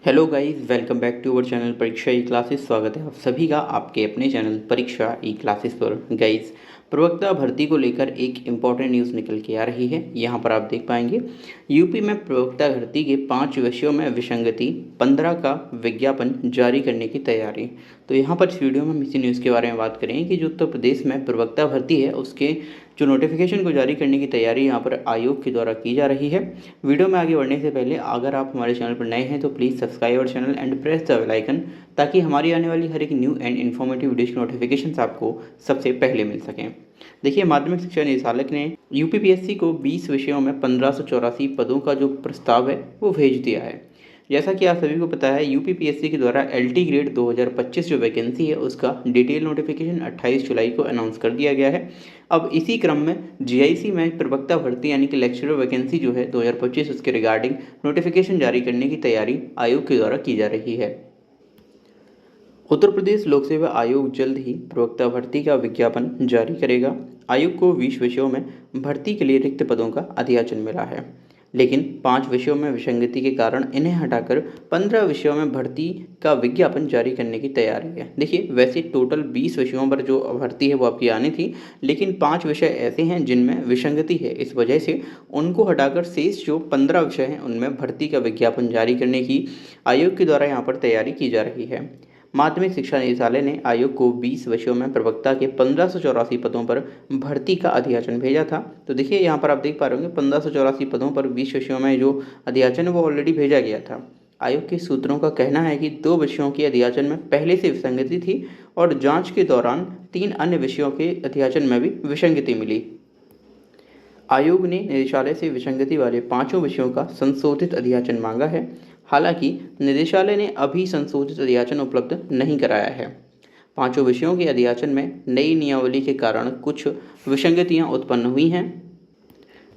Hello guys, welcome back to our channel Pariksha E classes. स्वागत है आप सभी का आपके अपने चैनल परीक्षा ई क्लासेस पर। गाइस, प्रवक्ता भर्ती को लेकर एक इम्पॉर्टेंट न्यूज़ निकल के आ रही है। यहाँ पर आप देख पाएंगे यूपी में प्रवक्ता भर्ती के 5 विषयों में विसंगति, 15 का विज्ञापन जारी करने की तैयारी। तो यहाँ पर इस वीडियो में हम इसी न्यूज़ के बारे में बात करेंगे कि जो उत्तर प्रदेश में प्रवक्ता भर्ती है उसके जो नोटिफिकेशन को जारी करने की तैयारी यहाँ पर आयोग के द्वारा की जा रही है। वीडियो में आगे बढ़ने से पहले अगर आप हमारे चैनल पर नए हैं तो please subscribe our channel and press the bell icon, ताकि हमारी आने वाली हर एक न्यू एंड इन्फॉर्मेटिव वीडियोज़ की नोटिफिकेशन आपको सबसे पहले मिल सकें। देखिए, माध्यमिक शिक्षा निदेशालय ने यूपीपीएससी को 20 विषयों में 1584 पदों का जो प्रस्ताव है वो भेज दिया है। जैसा कि आप सभी को पता है, यूपीपीएससी के द्वारा एलटी ग्रेड 2025 जो वैकेंसी है उसका डिटेल नोटिफिकेशन 28 जुलाई को अनाउंस कर दिया गया है। अब इसी क्रम में जीआईसी में प्रवक्ता भर्ती यानी कि लेक्चरर वैकेंसी जो है 2025 उसके रिगार्डिंग नोटिफिकेशन जारी करने की तैयारी आयोग के द्वारा की जा रही है। उत्तर प्रदेश लोक सेवा आयोग जल्द ही प्रवक्ता भर्ती का विज्ञापन जारी करेगा। आयोग को 20 विषयों में भर्ती के लिए रिक्त पदों का अधियाचन मिला है, लेकिन 5 विषयों में विसंगति के कारण इन्हें हटाकर 15 विषयों में भर्ती का विज्ञापन जारी करने की तैयारी है। देखिए, वैसे टोटल 20 विषयों पर जो भर्ती है वो आपकी आनी थी, लेकिन 5 विषय ऐसे हैं जिनमें विसंगति है। इस वजह से उनको हटाकर शेष जो 15 विषय हैं उनमें भर्ती का विज्ञापन जारी करने की आयोग के द्वारा यहाँ पर तैयारी की जा रही है। माध्यमिक शिक्षा निदेशालय ने आयोग को 20 विषयों में प्रवक्ता के 1584 पदों पर भर्ती का अधियाचन भेजा था। तो देखिए, यहाँ पर आप देख पा रहे होंगे 1584 पदों पर 20 विषयों में जो अधियाचन है वो ऑलरेडी भेजा गया था। आयोग के सूत्रों का कहना है कि 2 विषयों के अधियाचन में पहले से विसंगति थी और जांच के दौरान 3 अन्य विषयों के अधियाचन में भी विसंगति मिली। आयोग ने निदेशालय से विसंगति वाले 5 विषयों का संशोधित अधियाचन मांगा है। हालांकि निदेशालय ने अभी संशोधित अधियाचन उपलब्ध नहीं कराया है। 5 विषयों के अधियाचन में नई नियमावली के कारण कुछ विसंगतियां उत्पन्न हुई हैं,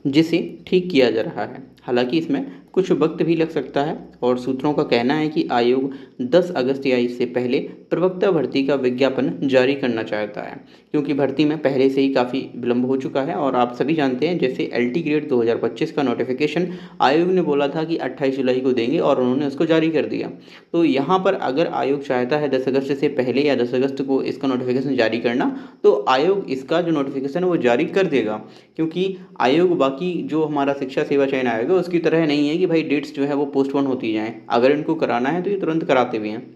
जिसे ठीक किया जा रहा है। हालांकि इसमें कुछ वक्त भी लग सकता है और सूत्रों का कहना है कि आयोग 10 अगस्त या इससे पहले प्रवक्ता भर्ती का विज्ञापन जारी करना चाहता है, क्योंकि भर्ती में पहले से ही काफ़ी विलंब हो चुका है। और आप सभी जानते हैं, जैसे एलटी ग्रेड 2025 का नोटिफिकेशन आयोग ने बोला था कि 28 जुलाई को देंगे और उन्होंने उसको जारी कर दिया। तो यहाँ पर अगर आयोग चाहता है 10 अगस्त से पहले या 10 अगस्त को इसका नोटिफिकेशन जारी करना, तो आयोग इसका जो नोटिफिकेशन है वो जारी कर देगा, क्योंकि आयोग बाकी जो हमारा शिक्षा सेवा चयन आयोग है उसकी तरह नहीं है कि भाई डेट्स जो है वो पोस्टपोन होती जाएं। अगर इनको कराना है तो ये तुरंत कराते भी हैं।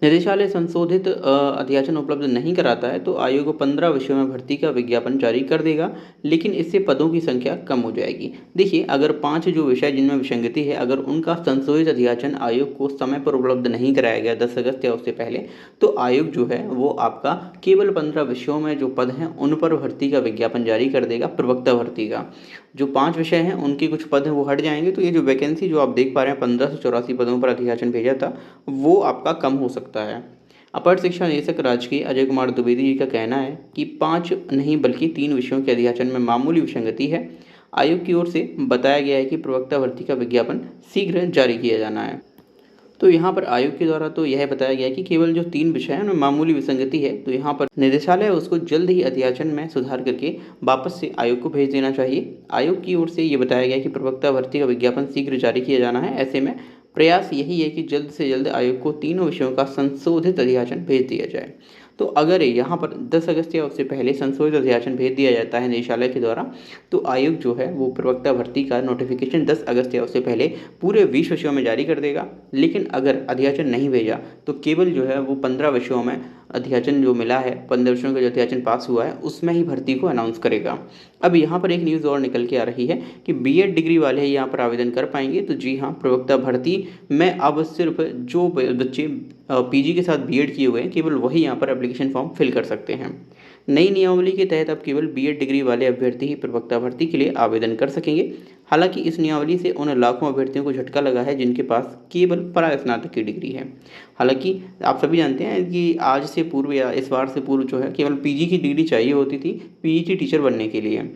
निदेशालय संशोधित अधियाचन उपलब्ध नहीं कराता है तो आयोग 15 विषयों में भर्ती का विज्ञापन जारी कर देगा, लेकिन इससे पदों की संख्या कम हो जाएगी। देखिए, अगर 5 जो विषय जिनमें विसंगति है, अगर उनका संशोधित अधियाचन आयोग को समय पर उपलब्ध नहीं कराया गया 10 अगस्त या उससे पहले, तो आयोग जो है वो आपका केवल 15 विषयों में जो पद हैं उन पर भर्ती का विज्ञापन जारी कर देगा। प्रवक्ता भर्ती का जो 5 विषय हैं उनके कुछ पद हैं वो हट जाएंगे। तो ये जो वैकेंसी जो आप देख पा रहे हैं 1584 पदों पर अधियाचन भेजा था, वो आपका कम हो सकता है। अपर शिक्षा निदेशक राजकीय अजय कुमार द्विवेदी जी का कहना है कि 5 नहीं बल्कि 3 विषयों के अधियाचन में मामूली विसंगति है। आयोग की ओर से बताया गया है कि प्रवक्ता भर्ती का विज्ञापन शीघ्र जारी किया जाना है। तो यहाँ पर आयोग के द्वारा तो यह बताया गया कि केवल जो 3 विषय हैं उनमें मामूली विसंगति है, तो यहाँ पर निदेशालय उसको जल्द ही अधियाचन में सुधार करके वापस से आयोग को भेज देना चाहिए। आयोग की ओर से ये बताया गया कि प्रवक्ता भर्ती का विज्ञापन शीघ्र जारी किया जाना है। ऐसे में प्रयास यही है कि जल्द से जल्द आयोग को तीनों विषयों का संशोधित अधियाचन भेज दिया जाए। तो अगर यहाँ पर 10 अगस्त या उससे पहले संशोधित अधियाचन भेज दिया जाता है निदेशालय के द्वारा, तो आयोग जो है वो प्रवक्ता भर्ती का नोटिफिकेशन 10 अगस्त या उससे पहले पूरे 20 विषयों में जारी कर देगा। लेकिन अगर अधियाचन नहीं भेजा तो केवल जो है वो 15 विषयों में अधियाचन जो मिला है, 15 विषयों का जो अधियाचन पास हुआ है उसमें ही भर्ती को अनाउंस करेगा। अब यहाँ पर एक न्यूज़ और निकल के आ रही है कि बीएड डिग्री वाले यहाँ पर आवेदन कर पाएंगे। तो जी हाँ, प्रवक्ता भर्ती में अब सिर्फ जो बच्चे पीजी के साथ बीएड किए हुए हैं केवल वही यहाँ पर एप्लीकेशन फॉर्म फिल कर सकते हैं। नई नियमावली के तहत अब केवल बीएड डिग्री वाले अभ्यर्थी ही प्रवक्ता भर्ती के लिए आवेदन कर सकेंगे। हालांकि इस नियमावली से उन लाखों अभ्यर्थियों को झटका लगा है जिनके पास केवल परास्नातक की डिग्री है। हालांकि आप सभी जानते हैं कि आज से पूर्व या इस बार से पूर्व जो है केवल पीजी की डिग्री चाहिए होती थी पीजी टीचर बनने के लिए।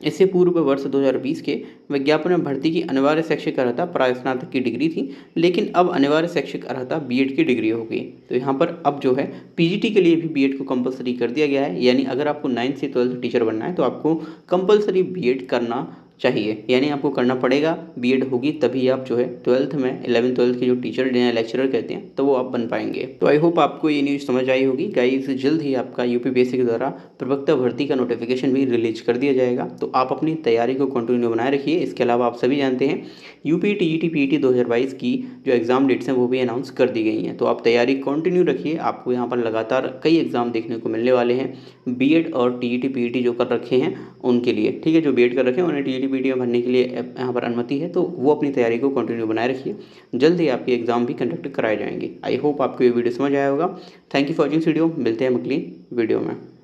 इससे पूर्व वर्ष 2020 के विज्ञापन में भर्ती की अनिवार्य शैक्षिक अर्हता प्रास्नातक की डिग्री थी, लेकिन अब अनिवार्य शैक्षिक अर्हता बीएड की डिग्री हो गई। तो यहाँ पर अब जो है पीजीटी के लिए भी बीएड को कंपलसरी कर दिया गया है। यानी अगर आपको 9th से 12th टीचर बनना है तो आपको कंपलसरी बीएड करना चाहिए, यानी आपको करना पड़ेगा। बीएड होगी तभी आप जो है 12th में 11th-12th के जो टीचर लेक्चरर कहते हैं तो वो आप बन पाएंगे। तो आई होप आपको ये न्यूज़ समझ आई होगी गाइस। जल्द ही आपका यूपीपीएससी के द्वारा प्रवक्ता भर्ती का नोटिफिकेशन भी रिलीज कर दिया जाएगा, तो आप अपनी तैयारी को कंटिन्यू बनाए रखिए। इसके अलावा आप सभी जानते हैं यूपी टीईटी पीईटी 2022 की जो एग्ज़ाम डेट्स हैं वो भी अनाउंस कर दी गई हैं, तो आप तैयारी कंटिन्यू रखिए। आपको यहाँ पर लगातार कई एग्ज़ाम देखने को मिलने वाले हैं बीएड और टीईटी पीईटी जो कर रखे हैं उनके लिए, ठीक है। जो बीएड कर रखे हैं उन्हें टीईटी पीईटी में भरने के लिए यहाँ पर अनुमति है, तो वो अपनी तैयारी को कंटिन्यू बनाए रखिए। जल्द ही आपके एग्ज़ाम भी कंडक्ट कराए जाएंगे। आई होप आपको ये वीडियो समझ आया होगा। Thank you for watching video. मिलते हैं अगली वीडियो में।